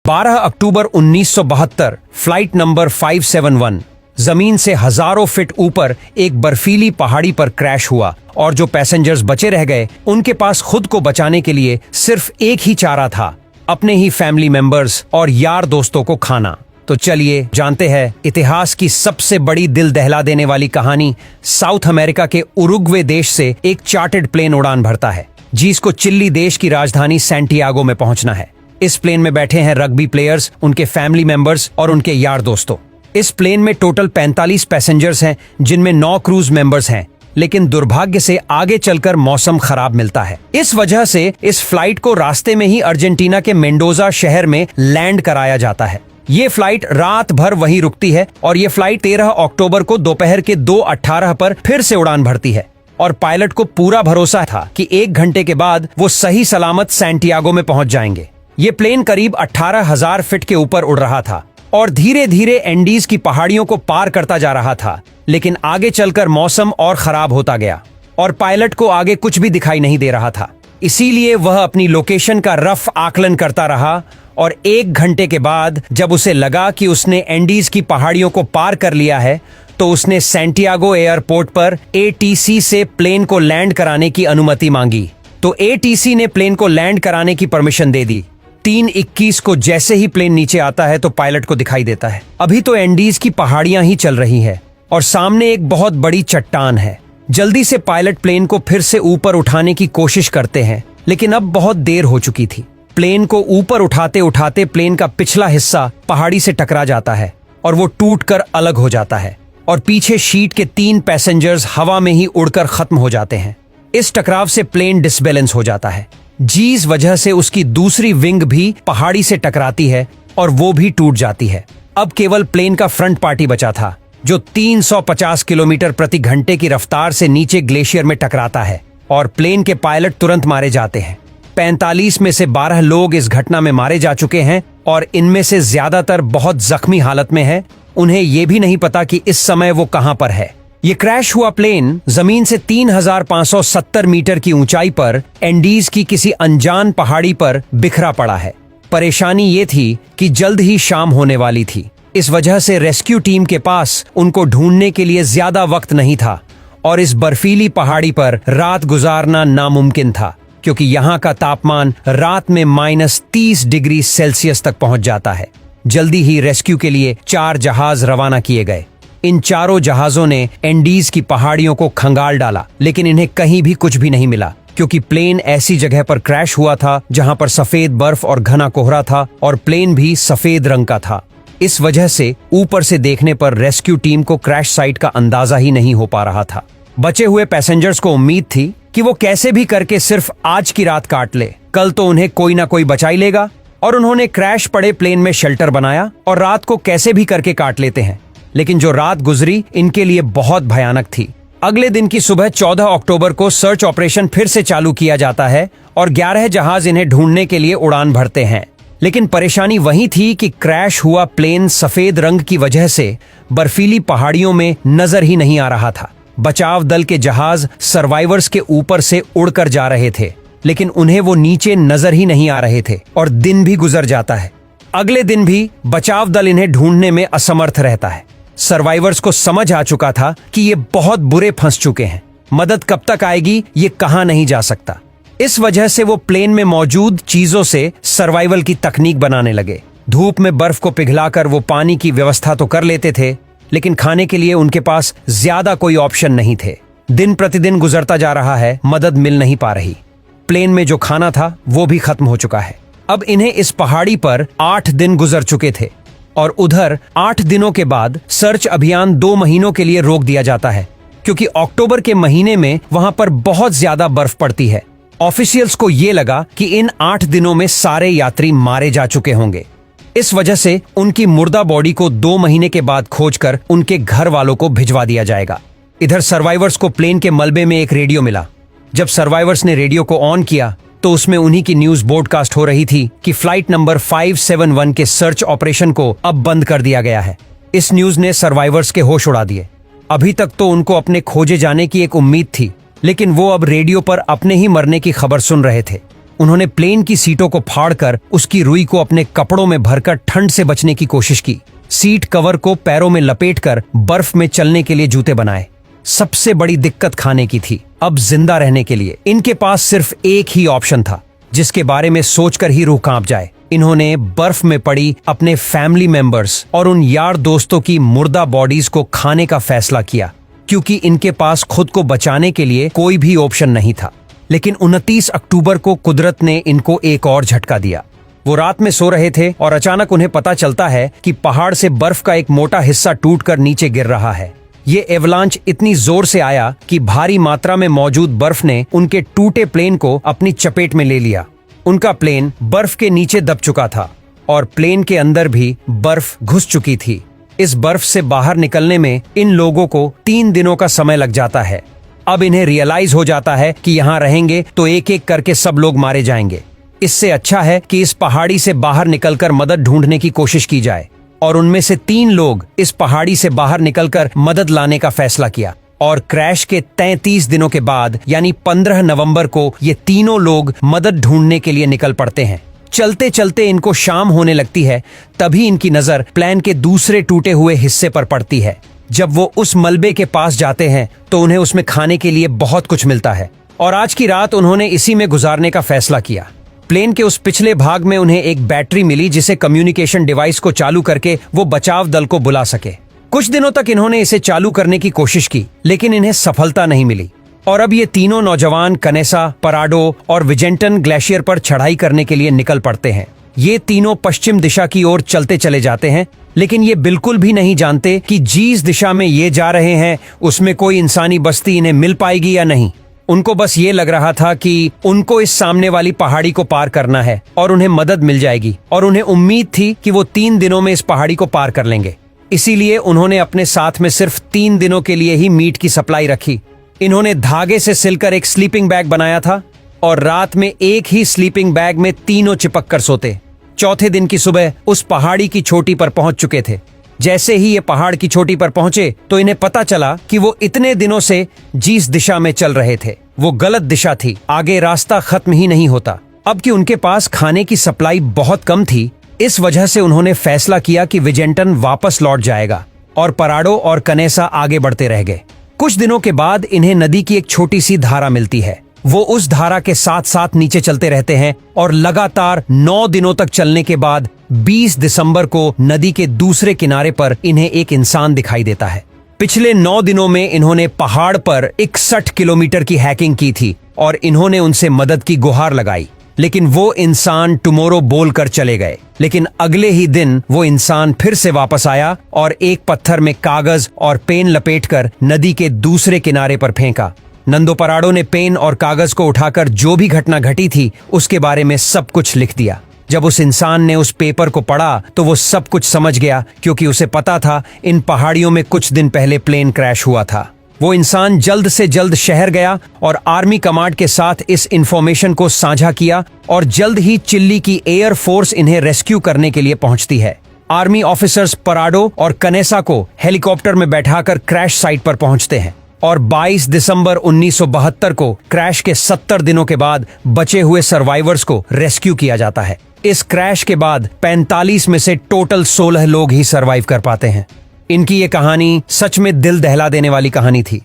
12 अक्टूबर 1972 flight number 571 जमीन से हजारों फीट ऊपर एक बर्फीली पहाड़ी पर क्रैश हुआ और जो पैसेंजर्स बचे रह गए उनके पास खुद को बचाने के लिए सिर्फ एक ही चारा था, अपने ही फैमिली मेंबर्स और यार दोस्तों को खाना। तो चलिए जानते हैं इतिहास की सबसे बड़ी दिल दहला देने वाली कहानी। साउथ अमेरिका के उरुग्वे देश से एक चार्टर्ड प्लेन उड़ान भरता है जिसको चिली देश की राजधानी सैंटियागो में पहुंचना है। इस प्लेन में बैठे हैं रग्बी प्लेयर्स, उनके फैमिली मेंबर्स और उनके यार दोस्तों। इस प्लेन में टोटल 45 पैसेंजर्स हैं जिनमें 9 क्रूज मेंबर्स हैं, लेकिन दुर्भाग्य से आगे चलकर मौसम खराब मिलता है। इस वजह से इस फ्लाइट को रास्ते में ही अर्जेंटीना के मेंडोजा शहर में लैंड कराया जाता है। ये फ्लाइट रात भर वहीं रुकती है और ये फ्लाइट 13 अक्टूबर को दोपहर के 2:18 पर फिर से उड़ान भरती है और पायलट को पूरा भरोसा था कि 1 घंटे के बाद वो सही सलामत सैंटियागो में पहुंच जाएंगे। ये प्लेन करीब 18,000 फीट के ऊपर उड़ रहा था और धीरे धीरे एंडीज की पहाड़ियों को पार करता जा रहा था, लेकिन आगे चलकर मौसम और खराब होता गया और पायलट को आगे कुछ भी दिखाई नहीं दे रहा था। इसीलिए वह अपनी लोकेशन का रफ आकलन करता रहा और 1 घंटे के बाद जब उसे लगा कि उसने एंडीज की पहाड़ियों को पार कर लिया है, तो उसने सैंटियागो एयरपोर्ट पर ATC से प्लेन को लैंड कराने की अनुमति मांगी। तो ATC ने प्लेन को लैंड कराने की परमिशन दे दी। 3:21 को जैसे ही प्लेन नीचे आता है तो पायलट को दिखाई देता है अभी तो एंडीज की पहाड़ियां ही चल रही है और सामने एक बहुत बड़ी चट्टान है। जल्दी से पायलट प्लेन को फिर से ऊपर उठाने की कोशिश करते हैं, लेकिन अब बहुत देर हो चुकी थी। प्लेन को ऊपर उठाते उठाते प्लेन का पिछला हिस्सा पहाड़ी से टकरा जाता है और वो टूटकर अलग हो जाता है और पीछे शीट के 3 पैसेंजर्स हवा में ही उड़कर खत्म हो जाते हैं। इस टकराव से प्लेन डिसबैलेंस हो जाता है, जिस वजह से उसकी दूसरी विंग भी पहाड़ी से टकराती है और वो भी टूट जाती है। अब केवल प्लेन का फ्रंट पार्टी बचा था जो 350 किलोमीटर प्रति घंटे की रफ्तार से नीचे ग्लेशियर में टकराता है और प्लेन के पायलट तुरंत मारे जाते हैं। 45 में से 12 लोग इस घटना में मारे जा चुके हैं और इनमें से ज्यादातर बहुत जख्मी हालत में है। उन्हें ये भी नहीं पता कि इस समय वो कहां पर है। ये क्रैश हुआ प्लेन जमीन से 3,570 मीटर की ऊंचाई पर एंडीज की किसी अनजान पहाड़ी पर बिखरा पड़ा है। परेशानी ये थी कि जल्द ही शाम होने वाली थी, इस वजह से रेस्क्यू टीम के पास उनको ढूंढने के लिए ज्यादा वक्त नहीं था और इस बर्फीली पहाड़ी पर रात गुजारना नामुमकिन था, क्योंकि यहाँ का तापमान रात में -30 डिग्री सेल्सियस तक पहुंच जाता है। जल्दी ही रेस्क्यू के लिए 4 जहाज रवाना किए गए। इन चारों जहाजों ने एंडीज की पहाड़ियों को खंगाल डाला, लेकिन इन्हें कहीं भी कुछ भी नहीं मिला, क्योंकि प्लेन ऐसी जगह पर क्रैश हुआ था जहां पर सफेद बर्फ और घना कोहरा था और प्लेन भी सफेद रंग का था। इस वजह से ऊपर से देखने पर रेस्क्यू टीम को क्रैश साइट का अंदाजा ही नहीं हो पा रहा था। बचे हुए पैसेंजर्स को उम्मीद थी कि वो कैसे भी करके सिर्फ आज की रात काट ले, कल तो उन्हें कोई ना कोई बचा ही लेगा, और उन्होंने क्रैश पड़े प्लेन में शेल्टर बनाया और रात को कैसे भी करके काट लेते हैं। लेकिन जो रात गुजरी इनके लिए बहुत भयानक थी। अगले दिन की सुबह 14 अक्टूबर को सर्च ऑपरेशन फिर से चालू किया जाता है और 11 जहाज इन्हें ढूंढने के लिए उड़ान भरते हैं। लेकिन परेशानी वही थी कि क्रैश हुआ प्लेन सफेद रंग की वजह से बर्फीली पहाड़ियों में नजर ही नहीं आ रहा था। बचाव दल के जहाज सर्वाइवर्स के ऊपर से उड़कर जा रहे थे, लेकिन उन्हें वो नीचे नजर ही नहीं आ रहे थे और दिन भी गुजर जाता है। अगले दिन भी बचाव दल इन्हें ढूंढने में असमर्थ रहता है। सर्वाइवर्स को समझ आ चुका था कि ये बहुत बुरे फंस चुके हैं, मदद कब तक आएगी ये कहा नहीं जा सकता। इस वजह से वो प्लेन में मौजूद चीजों से सर्वाइवल की तकनीक बनाने लगे। धूप में बर्फ को पिघलाकर वो पानी की व्यवस्था तो कर लेते थे, लेकिन खाने के लिए उनके पास ज्यादा कोई ऑप्शन नहीं थे। दिन प्रतिदिन गुजरता जा रहा है, मदद मिल नहीं पा रही। प्लेन में जो खाना था वो भी खत्म हो चुका है। अब इन्हें इस पहाड़ी पर 8 दिन गुजर चुके थे और उधर 8 दिनों के बाद सर्च अभियान 2 महीनों के लिए रोक दिया जाता है, क्योंकि अक्टूबर के महीने में वहां पर बहुत ज्यादा बर्फ पड़ती है। ऑफिशियल्स को ये लगा कि इन 8 दिनों में सारे यात्री मारे जा चुके होंगे। इस वजह से उनकी मुर्दा बॉडी को 2 महीने के बाद खोजकर उनके घर वालों को भिजवा दिया जाएगा। इधर सर्वाइवर्स को प्लेन के मलबे में एक रेडियो मिला। जब सर्वाइवर्स ने रेडियो को ऑन किया तो उसमें उन्हीं की न्यूज ब्रॉडकास्ट हो रही थी कि फ्लाइट नंबर 571 के सर्च ऑपरेशन को अब बंद कर दिया गया है। इस न्यूज ने सर्वाइवर्स के होश उड़ा दिए। अभी तक तो उनको अपने खोजे जाने की एक उम्मीद थी, लेकिन वो अब रेडियो पर अपने ही मरने की खबर सुन रहे थे। उन्होंने प्लेन की सीटों को फाड़कर उसकी रुई को अपने कपड़ों में भरकर ठंड से बचने की कोशिश की। सीट कवर को पैरों में लपेटकर बर्फ में चलने के लिए जूते बनाए। सबसे बड़ी दिक्कत खाने की थी। अब जिंदा रहने के लिए इनके पास सिर्फ एक ही ऑप्शन था, जिसके बारे में सोचकर ही रूह कांप जाए। इन्होंने बर्फ में पड़ी अपने फैमिली मेंबर्स और उन यार दोस्तों की मुर्दा बॉडीज को खाने का फैसला किया, क्योंकि इनके पास खुद को बचाने के लिए कोई भी ऑप्शन नहीं था। लेकिन 29 अक्टूबर को कुदरत ने इनको एक और झटका दिया। वो रात में सो रहे थे और अचानक उन्हें पता चलता है कि पहाड़ से बर्फ का एक मोटा हिस्सा टूटकर नीचे गिर रहा है। ये एवलांच इतनी जोर से आया कि भारी मात्रा में मौजूद बर्फ ने उनके टूटे प्लेन को अपनी चपेट में ले लिया। उनका प्लेन बर्फ के नीचे दब चुका था और प्लेन के अंदर भी बर्फ घुस चुकी थी। इस बर्फ से बाहर निकलने में इन लोगों को 3 दिनों का समय लग जाता है। अब इन्हें रियलाइज हो जाता है कि यहाँ रहेंगे तो एक एक करके सब लोग मारे जाएंगे। इससे अच्छा है कि इस पहाड़ी से बाहर निकलकर मदद ढूंढने की कोशिश की जाए। और उनमें से 3 लोग इस पहाड़ी से बाहर निकलकर मदद लाने का फैसला किया। और क्रैश के 33 दिनों के बाद यानी 15 नवंबर को ये तीनों लोग मदद ढूंढने के लिए निकल पड़ते हैं। चलते चलते इनको शाम होने लगती है, तभी इनकी नजर प्लेन के दूसरे टूटे हुए हिस्से पर पड़ती है। जब वो उस मलबे के पास जाते हैं तो उन्हें उसमें खाने के लिए बहुत कुछ मिलता है और आज की रात उन्होंने इसी में गुजारने का फैसला किया। प्लेन के उस पिछले भाग में उन्हें एक बैटरी मिली, जिसे कम्युनिकेशन डिवाइस को चालू करके वो बचाव दल को बुला सके। कुछ दिनों तक इन्होंने इसे चालू करने की कोशिश की, लेकिन इन्हें सफलता नहीं मिली। और अब ये तीनों नौजवान कनेसा, पराडो और विजेंटन ग्लेशियर पर चढ़ाई करने के लिए निकल पड़ते हैं। ये तीनों पश्चिम दिशा की ओर चलते चले जाते हैं, लेकिन ये बिल्कुल भी नहीं जानते कि जिस दिशा में ये जा रहे हैं उसमें कोई इंसानी बस्ती इन्हें मिल पाएगी या नहीं। उनको बस ये लग रहा था कि उनको इस सामने वाली पहाड़ी को पार करना है और उन्हें मदद मिल जाएगी, और उन्हें उम्मीद थी कि वो 3 दिनों में इस पहाड़ी को पार कर लेंगे। इसीलिए उन्होंने अपने साथ में सिर्फ 3 दिनों के लिए ही मीट की सप्लाई रखी। इन्होंने धागे से सिलकर एक स्लीपिंग बैग बनाया था और रात में एक ही स्लीपिंग बैग में तीनों चिपक कर सोते। चौथे दिन की सुबह उस पहाड़ी की चोटी पर पहुंच चुके थे। जैसे ही ये पहाड़ की चोटी पर पहुंचे तो इन्हें पता चला कि वो इतने दिनों से जिस दिशा में चल रहे थे वो गलत दिशा थी। आगे रास्ता खत्म ही नहीं होता। अब कि उनके पास खाने की सप्लाई बहुत कम थी, इस वजह से उन्होंने फैसला किया कि विजेंटन वापस लौट जाएगा और पराडो और कनेसा आगे बढ़ते रह गए। कुछ दिनों के बाद इन्हें नदी की एक छोटी सी धारा मिलती है। वो उस धारा के साथ साथ नीचे चलते रहते हैं और लगातार 9 दिनों तक चलने के बाद 20 दिसंबर को नदी के दूसरे किनारे पर इन्हें एक इंसान दिखाई देता है। पिछले 9 दिनों में इन्होंने पहाड़ पर 61 किलोमीटर की हैकिंग की थी और इन्होंने उनसे मदद की गुहार लगाई, लेकिन वो इंसान टुमारो बोलकर चले गए। लेकिन अगले ही दिन वो इंसान फिर से वापस आया और एक पत्थर में कागज और पेन लपेटकर नदी के दूसरे किनारे पर फेंका। नंदो पराडो ने पेन और कागज को उठाकर जो भी घटना घटी थी उसके बारे में सब कुछ लिख दिया। जब उस इंसान ने उस पेपर को पढ़ा तो वो सब कुछ समझ गया, क्योंकि उसे पता था इन पहाड़ियों में कुछ दिन पहले प्लेन क्रैश हुआ था। वो इंसान जल्द से जल्द शहर गया और आर्मी कमांड के साथ इस इंफॉर्मेशन को साझा किया और जल्द ही चिल्ली की एयर फोर्स इन्हें रेस्क्यू करने के लिए पहुंचती है। आर्मी ऑफिसर्स पराडो और कनेसा को हेलीकॉप्टर में बैठाकर क्रैश साइट पर पहुंचते हैं और 22 दिसंबर 1972 को क्रैश के 70 दिनों के बाद बचे हुए सर्वाइवर्स को रेस्क्यू किया जाता है। इस क्रैश के बाद 45 में से टोटल 16 लोग ही सर्वाइव कर पाते हैं। इनकी ये कहानी सच में दिल दहला देने वाली कहानी थी।